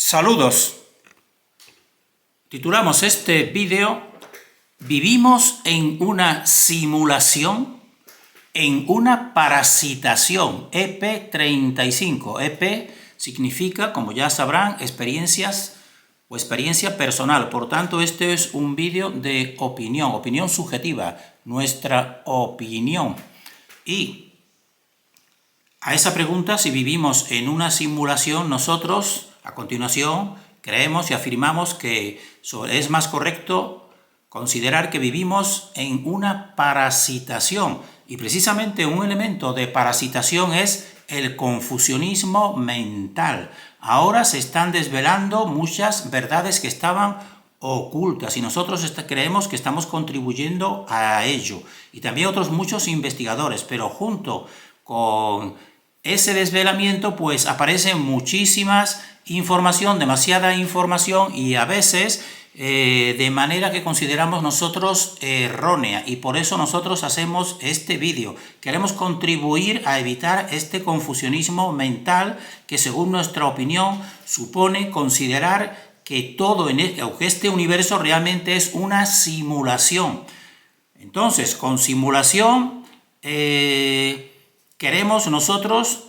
Saludos. Titulamos este vídeo ¿Vivimos en una simulación? En una parasitación. EP35. EP significa, como ya sabrán, experiencias o experiencia personal. Por tanto, este es un vídeo de opinión subjetiva, nuestra opinión. Y a esa pregunta, si vivimos en una simulación, nosotros, a continuación, creemos y afirmamos que es más correcto considerar que vivimos en una parasitación. Y precisamente un elemento de parasitación es el confusionismo mental. Ahora se están desvelando muchas verdades que estaban ocultas y nosotros creemos que estamos contribuyendo a ello. Y también otros muchos investigadores, pero junto con ese desvelamiento pues aparece muchísimas información, demasiada información y a veces de manera que consideramos nosotros errónea, y por eso nosotros hacemos este vídeo. Queremos contribuir a evitar este confusionismo mental que, según nuestra opinión, supone considerar que todo en este universo realmente es una simulación. Entonces, con simulación queremos nosotros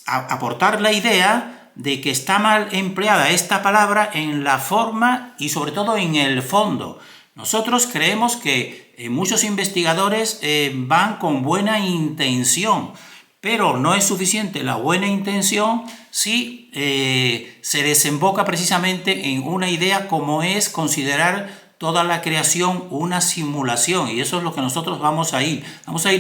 aportar la idea de que está mal empleada esta palabra en la forma y sobre todo en el fondo. Nosotros creemos que muchos investigadores van con buena intención, pero no es suficiente la buena intención si se desemboca precisamente en una idea como es considerar toda la creación una simulación, y eso es lo que nosotros vamos a ir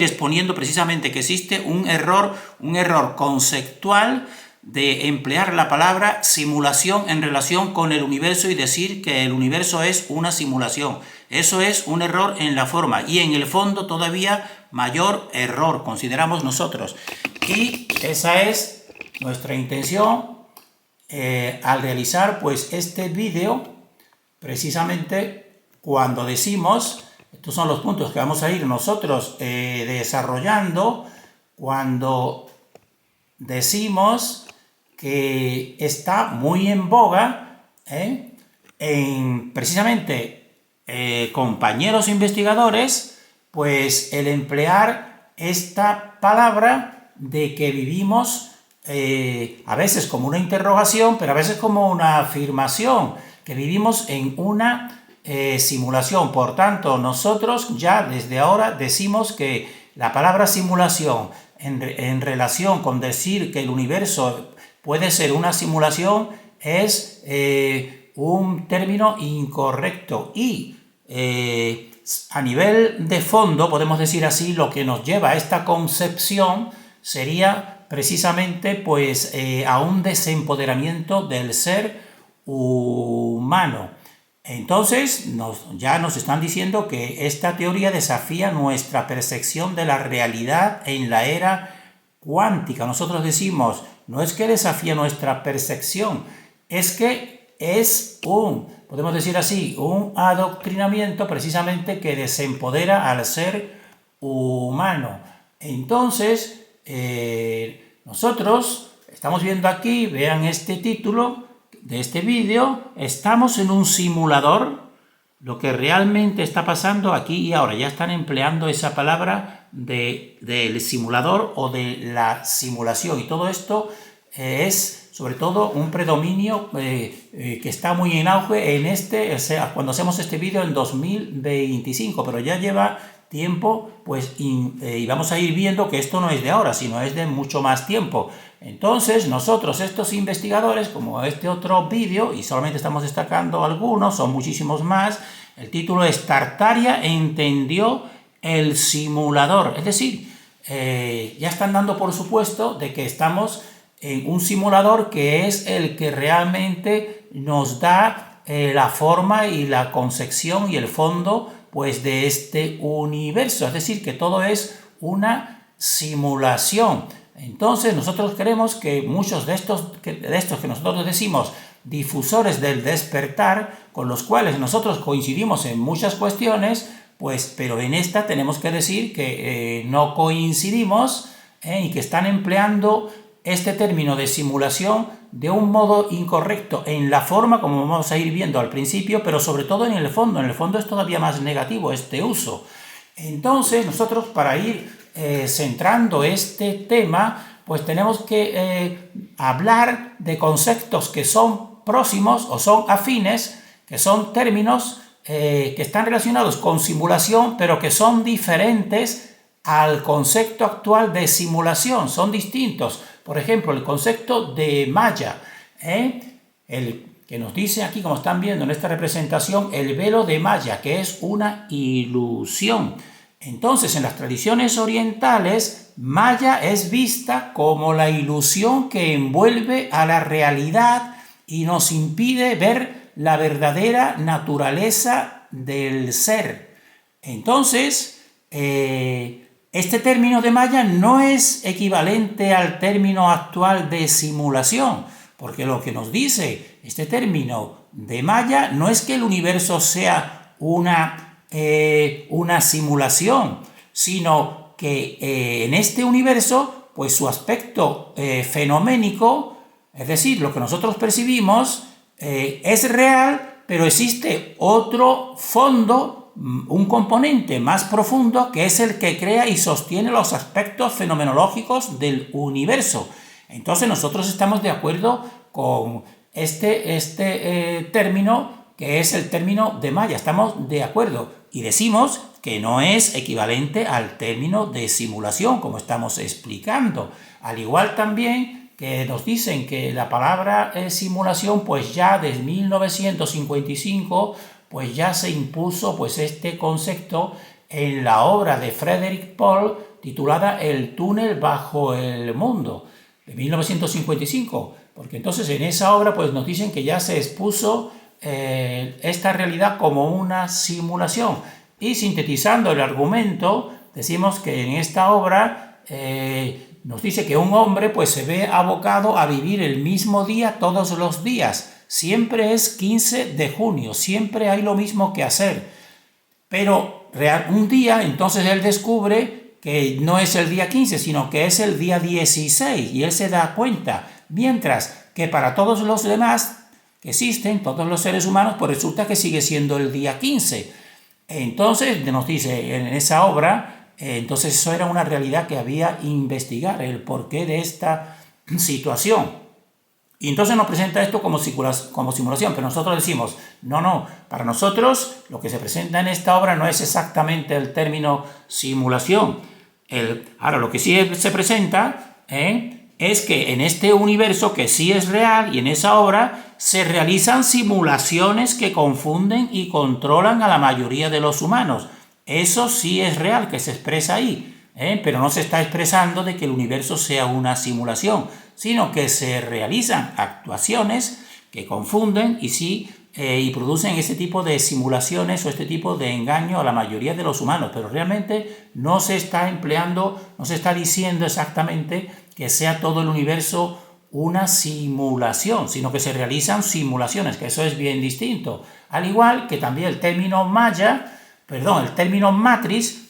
exponiendo precisamente, que existe un error conceptual de emplear la palabra simulación en relación con el universo y decir que el universo es una simulación. Eso es un error en la forma, y en el fondo todavía mayor error, consideramos nosotros. Y esa es nuestra intención al realizar pues este vídeo, precisamente cuando decimos, estos son los puntos que vamos a ir nosotros desarrollando, cuando decimos que está muy en boga precisamente compañeros investigadores, pues el emplear esta palabra de que vivimos a veces como una interrogación, pero a veces como una afirmación, que vivimos en una simulación. Por tanto, nosotros ya desde ahora decimos que la palabra simulación en relación con decir que el universo puede ser una simulación es un término incorrecto, y a nivel de fondo, podemos decir así, lo que nos lleva a esta concepción sería precisamente pues a un desempoderamiento del ser humano. Entonces ya nos están diciendo que esta teoría desafía nuestra percepción de la realidad en la era cuántica. Nosotros decimos, no es que desafía nuestra percepción, es que es podemos decir así, un adoctrinamiento precisamente que desempodera al ser humano. Entonces, nosotros estamos viendo aquí, vean este título de este vídeo, estamos en un simulador. Lo que realmente está pasando aquí y ahora, ya están empleando esa palabra del simulador o de la simulación, y todo esto es sobre todo un predominio que está muy en auge cuando hacemos este vídeo en 2025, pero ya lleva tiempo, pues, y vamos a ir viendo que esto no es de ahora, sino es de mucho más tiempo. Entonces nosotros, estos investigadores, como este otro vídeo, y solamente estamos destacando algunos, son muchísimos más, el título es Tartaria entendió el simulador, es decir, ya están dando por supuesto de que estamos en un simulador que es el que realmente nos da la forma y la concepción y el fondo pues de este universo, es decir, que todo es una simulación. Entonces nosotros creemos que muchos de estos que nosotros decimos difusores del despertar, con los cuales nosotros coincidimos en muchas cuestiones, pues, pero en esta tenemos que decir que no coincidimos y que están empleando este término de simulación de un modo incorrecto en la forma, como vamos a ir viendo al principio, pero sobre todo en el fondo. En el fondo es todavía más negativo este uso. Entonces, nosotros para ir centrando este tema, pues tenemos que hablar de conceptos que son próximos o son afines, que son términos que están relacionados con simulación, pero que son diferentes al concepto actual de simulación, son distintos. Por ejemplo, el concepto de malla, el que nos dice aquí, como están viendo en esta representación, el velo de malla, que es una ilusión. Entonces, en las tradiciones orientales, malla es vista como la ilusión que envuelve a la realidad y nos impide ver la verdadera naturaleza del ser. Entonces, este término de malla no es equivalente al término actual de simulación, porque lo que nos dice este término de malla no es que el universo sea una simulación, sino que en este universo, pues su aspecto fenoménico, es decir, lo que nosotros percibimos, es real, pero existe otro fondo, un componente más profundo, que es el que crea y sostiene los aspectos fenomenológicos del universo. Entonces nosotros estamos de acuerdo con este término, que es el término de malla. Estamos de acuerdo y decimos que no es equivalente al término de simulación, como estamos explicando. Al igual también que nos dicen que la palabra simulación, pues ya desde 1955, pues ya se impuso pues este concepto en la obra de Frederik Pohl titulada El túnel bajo el mundo, de 1955, porque entonces en esa obra pues nos dicen que ya se expuso esta realidad como una simulación. Y sintetizando el argumento, decimos que en esta obra nos dice que un hombre pues se ve abocado a vivir el mismo día todos los días. Siempre es 15 de junio, siempre hay lo mismo que hacer. Pero un día entonces él descubre que no es el día 15, sino que es el día 16 y él se da cuenta. Mientras que para todos los demás que existen, todos los seres humanos, pues resulta que sigue siendo el día 15. Entonces nos dice en esa obra, entonces eso era una realidad que había que investigar, el porqué de esta situación. Y entonces nos presenta esto como simulación, pero nosotros decimos, no, para nosotros lo que se presenta en esta obra no es exactamente el término simulación. Ahora, lo que sí se presenta es que en este universo que sí es real y en esa obra se realizan simulaciones que confunden y controlan a la mayoría de los humanos. Eso sí es real, que se expresa ahí, pero no se está expresando de que el universo sea una simulación, sino que se realizan actuaciones que confunden y producen ese tipo de simulaciones o este tipo de engaño a la mayoría de los humanos, pero realmente no se está empleando, no se está diciendo exactamente que sea todo el universo una simulación, sino que se realizan simulaciones, que eso es bien distinto. Al igual que también el término matriz,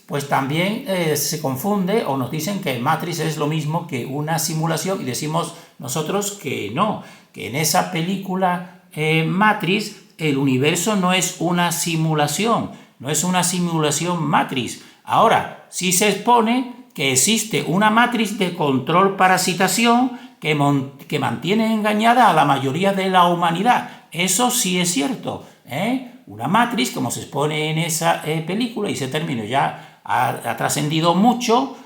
pues también se confunde o nos dicen que matriz es lo mismo que una simulación y decimos nosotros que no, que en esa película Matrix el universo no es una simulación, no es una simulación matriz. Ahora, sí se expone que existe una matriz de control parasitación que mantiene engañada a la mayoría de la humanidad. Eso sí es cierto, Una matriz, como se expone en esa película, y ese término ya ha trascendido mucho,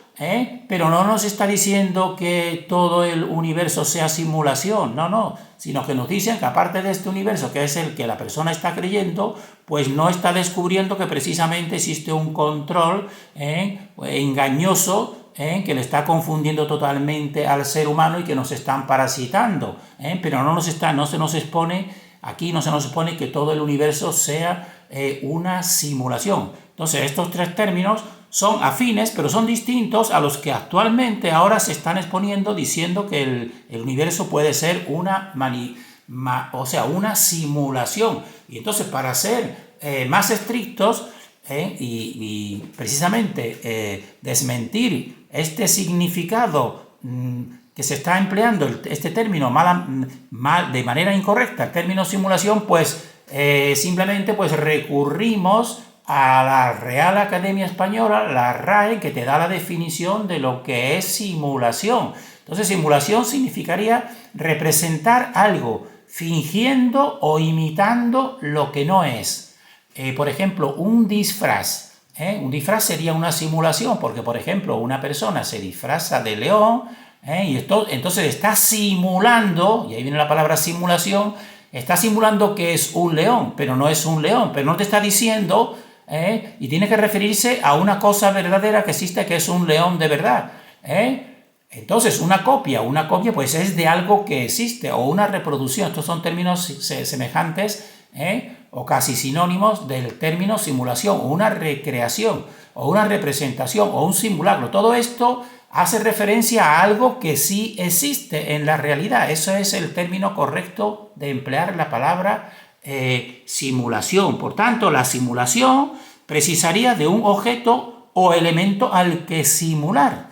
pero no nos está diciendo que todo el universo sea simulación, no, sino que nos dicen que aparte de este universo, que es el que la persona está creyendo, pues no está descubriendo que precisamente existe un control engañoso, que le está confundiendo totalmente al ser humano y que nos están parasitando, pero no se nos expone, aquí no se nos expone que todo el universo sea una simulación. Entonces estos tres términos son afines, pero son distintos a los que actualmente ahora se están exponiendo diciendo que el universo puede ser una simulación. Y entonces para ser más estrictos y precisamente desmentir este significado que se está empleando este término de manera incorrecta, el término simulación, pues simplemente pues recurrimos a la Real Academia Española, la RAE, que te da la definición de lo que es simulación. Entonces, simulación significaría representar algo fingiendo o imitando lo que no es. Por ejemplo, un disfraz. Un disfraz sería una simulación, porque, por ejemplo, una persona se disfraza de león, y entonces está simulando, y ahí viene la palabra simulación, está simulando que es un león, pero no es un león, pero no te está diciendo, y tiene que referirse a una cosa verdadera que existe, que es un león de verdad. Entonces, una copia pues es de algo que existe, o una reproducción. Estos son términos semejantes, o casi sinónimos del término simulación, o una recreación, o una representación, o un simulacro. Todo esto hace referencia a algo que sí existe en la realidad. Eso es el término correcto de emplear la palabra simulación. Por tanto, la simulación precisaría de un objeto o elemento al que simular.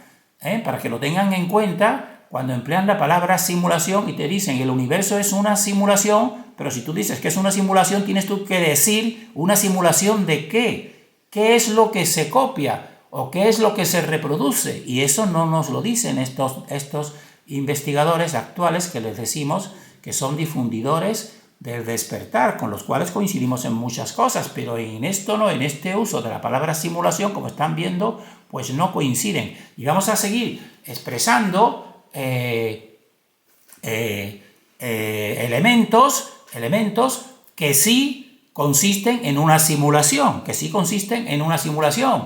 Para que lo tengan en cuenta cuando emplean la palabra simulación y te dicen que el universo es una simulación, pero si tú dices que es una simulación, tienes tú que decir una simulación de qué. ¿Qué es lo que se copia o qué es lo que se reproduce? Y eso no nos lo dicen estos investigadores actuales que les decimos que son difundidores del despertar, con los cuales coincidimos en muchas cosas, pero en esto no, en este uso de la palabra simulación, como están viendo, pues no coinciden. Y vamos a seguir expresando elementos que sí consisten en una simulación,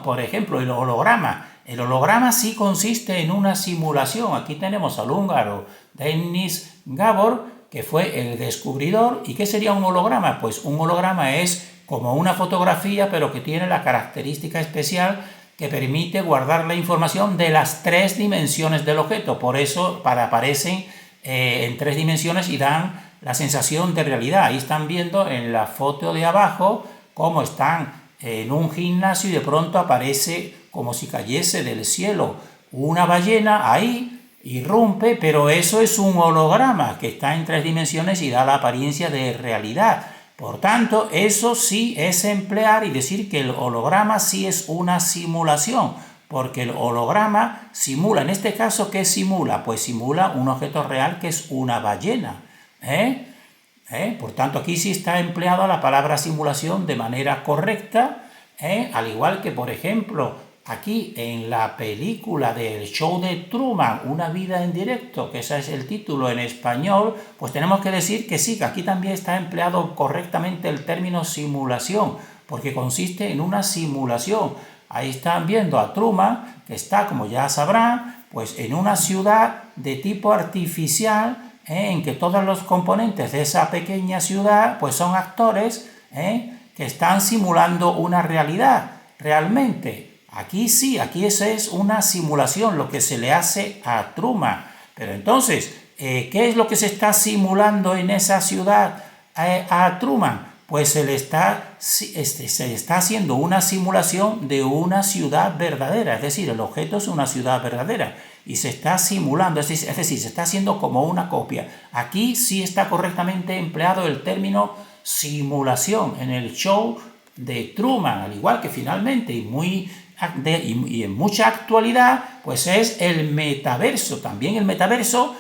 Por ejemplo, el holograma. El holograma sí consiste en una simulación. Aquí tenemos al húngaro Denis Gabor, que fue el descubridor. ¿Y qué sería un holograma? Pues un holograma es como una fotografía, pero que tiene la característica especial que permite guardar la información de las 3 dimensiones del objeto. Por eso aparecen en 3 dimensiones y dan la sensación de realidad. Ahí están viendo en la foto de abajo cómo están en un gimnasio y de pronto aparece como si cayese del cielo una ballena ahí, irrumpe, pero eso es un holograma que está en 3 dimensiones y da la apariencia de realidad. Por tanto, eso sí es emplear y decir que el holograma sí es una simulación, porque el holograma simula, en este caso, ¿qué simula? Pues simula un objeto real que es una ballena. Por tanto, aquí sí está empleada la palabra simulación de manera correcta, al igual que, por ejemplo, aquí en la película del show de Truman, Una vida en directo, que ese es el título en español, pues tenemos que decir que sí, que aquí también está empleado correctamente el término simulación, porque consiste en una simulación. Ahí están viendo a Truman, que está, como ya sabrán, pues en una ciudad de tipo artificial, en que todos los componentes de esa pequeña ciudad pues son actores que están simulando una realidad realmente. Aquí sí, aquí esa es una simulación, lo que se le hace a Truman. Pero entonces, ¿qué es lo que se está simulando en esa ciudad a Truman? Pues se está haciendo una simulación de una ciudad verdadera, es decir, el objeto es una ciudad verdadera y se está simulando, es decir, se está haciendo como una copia. Aquí sí está correctamente empleado el término simulación en el show de Truman, al igual que finalmente y en mucha actualidad, pues es el metaverso. También el metaverso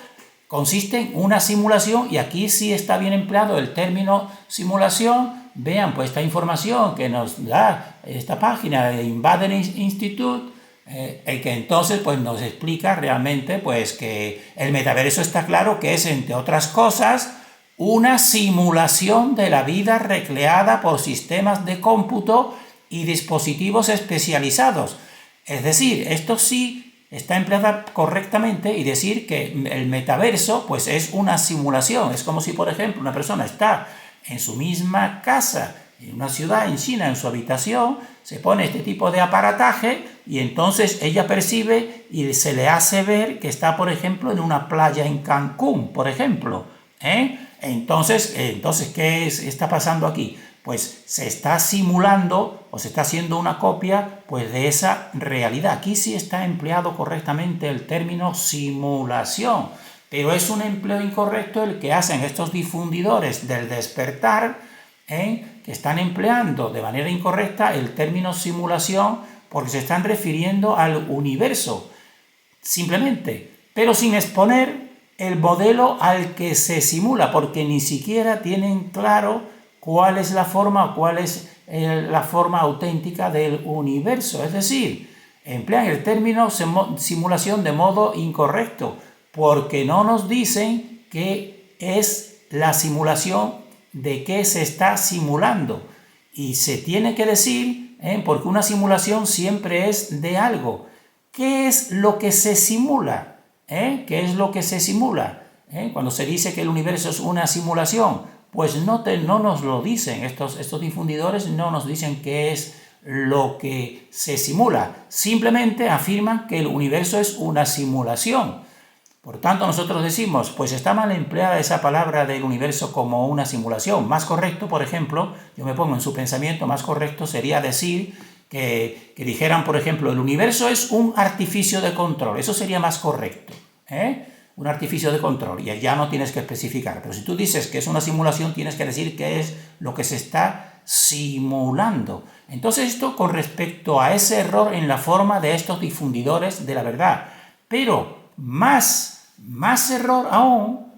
consiste en una simulación y aquí sí está bien empleado el término simulación. Vean pues esta información que nos da esta página de Invader Institute, que entonces pues nos explica realmente pues que el metaverso está claro que es, entre otras cosas, una simulación de la vida recreada por sistemas de cómputo y dispositivos especializados. Es decir, esto sí está empleada correctamente y decir que el metaverso pues es una simulación. Es como si, por ejemplo, una persona está en su misma casa, en una ciudad en China, en su habitación, se pone este tipo de aparataje y entonces ella percibe y se le hace ver que está, por ejemplo, en una playa en Cancún, por ejemplo. Entonces, ¿qué está pasando aquí? pues se está simulando o se está haciendo una copia pues de esa realidad. Aquí sí está empleado correctamente el término simulación, pero es un empleo incorrecto el que hacen estos difundidores del despertar, que están empleando de manera incorrecta el término simulación porque se están refiriendo al universo, simplemente, pero sin exponer el modelo al que se simula, porque ni siquiera tienen claro cuál es la forma auténtica del universo. Es decir, emplean el término simulación de modo incorrecto, porque no nos dicen qué es la simulación, de qué se está simulando. Y se tiene que decir, porque una simulación siempre es de algo. ¿Qué es lo que se simula? ¿Qué es lo que se simula? Cuando se dice que el universo es una simulación, pues no nos lo dicen. Estos difundidores no nos dicen qué es lo que se simula. Simplemente afirman que el universo es una simulación. Por tanto, nosotros decimos, pues está mal empleada esa palabra del universo como una simulación. Más correcto, por ejemplo, yo me pongo en su pensamiento, más correcto sería decir que dijeran, por ejemplo, el universo es un artificio de control. Eso sería más correcto, un artificio de control, y ya no tienes que especificar. Pero si tú dices que es una simulación, tienes que decir qué es lo que se está simulando. Entonces, esto con respecto a ese error en la forma de estos difundidores de la verdad. Pero más error aún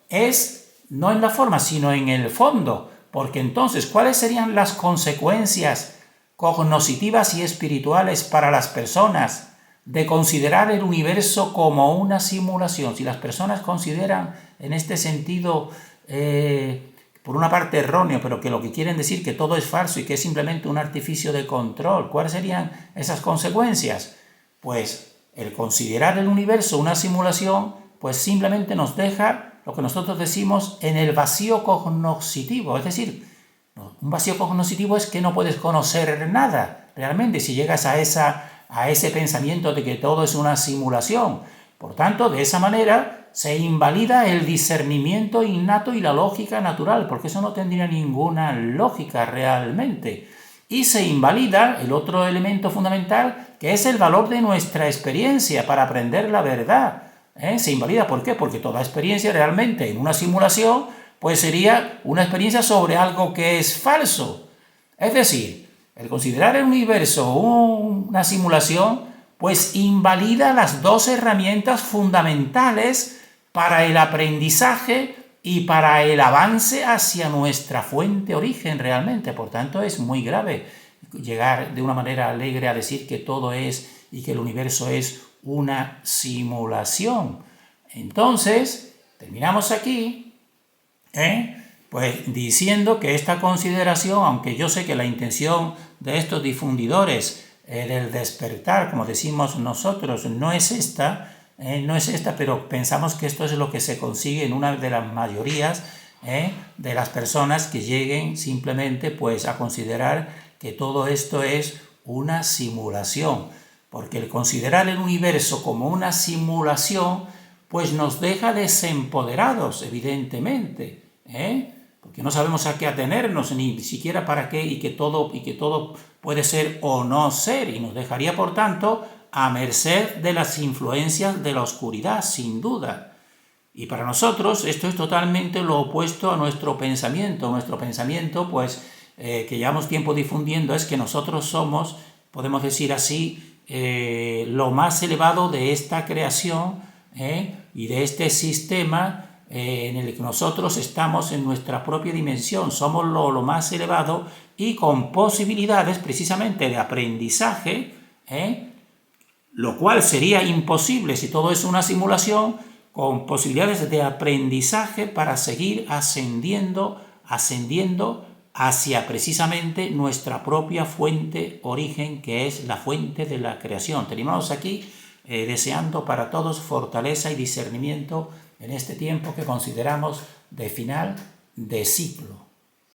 es no en la forma, sino en el fondo, porque entonces, ¿cuáles serían las consecuencias cognoscitivas y espirituales para las personas de considerar el universo como una simulación? Si las personas consideran en este sentido, por una parte erróneo, pero que lo que quieren decir que todo es falso y que es simplemente un artificio de control, ¿cuáles serían esas consecuencias? Pues el considerar el universo una simulación, pues simplemente nos deja lo que nosotros decimos en el vacío cognoscitivo. Es decir, un vacío cognoscitivo es que no puedes conocer nada realmente si llegas a ese pensamiento de que todo es una simulación. Por tanto, de esa manera se invalida el discernimiento innato y la lógica natural, porque eso no tendría ninguna lógica realmente. Y se invalida el otro elemento fundamental, que es el valor de nuestra experiencia para aprender la verdad. Se invalida, ¿por qué? Porque toda experiencia realmente en una simulación pues sería una experiencia sobre algo que es falso. Es decir, el considerar el universo una simulación pues invalida las dos herramientas fundamentales para el aprendizaje y para el avance hacia nuestra fuente origen realmente. Por tanto, es muy grave llegar de una manera alegre a decir que todo es y que el universo es una simulación. Entonces, terminamos aquí, pues diciendo que esta consideración, aunque yo sé que la intención de estos difundidores del despertar, como decimos nosotros, no es esta, pero pensamos que esto es lo que se consigue en una de las mayorías de las personas que lleguen simplemente pues a considerar que todo esto es una simulación, porque el considerar el universo como una simulación pues nos deja desempoderados, evidentemente, porque no sabemos a qué atenernos, ni siquiera para qué, y que todo puede ser o no ser, y nos dejaría, por tanto, a merced de las influencias de la oscuridad, sin duda. Y para nosotros esto es totalmente lo opuesto a nuestro pensamiento. Nuestro pensamiento, pues, que llevamos tiempo difundiendo, es que nosotros somos, podemos decir así, lo más elevado de esta creación y de este sistema en el que nosotros estamos en nuestra propia dimensión. Somos lo más elevado y con posibilidades precisamente de aprendizaje, lo cual sería imposible si todo es una simulación, con posibilidades de aprendizaje para seguir ascendiendo hacia precisamente nuestra propia fuente origen, que es la fuente de la creación. Terminamos aquí deseando para todos fortaleza y discernimiento en este tiempo que consideramos de final de ciclo.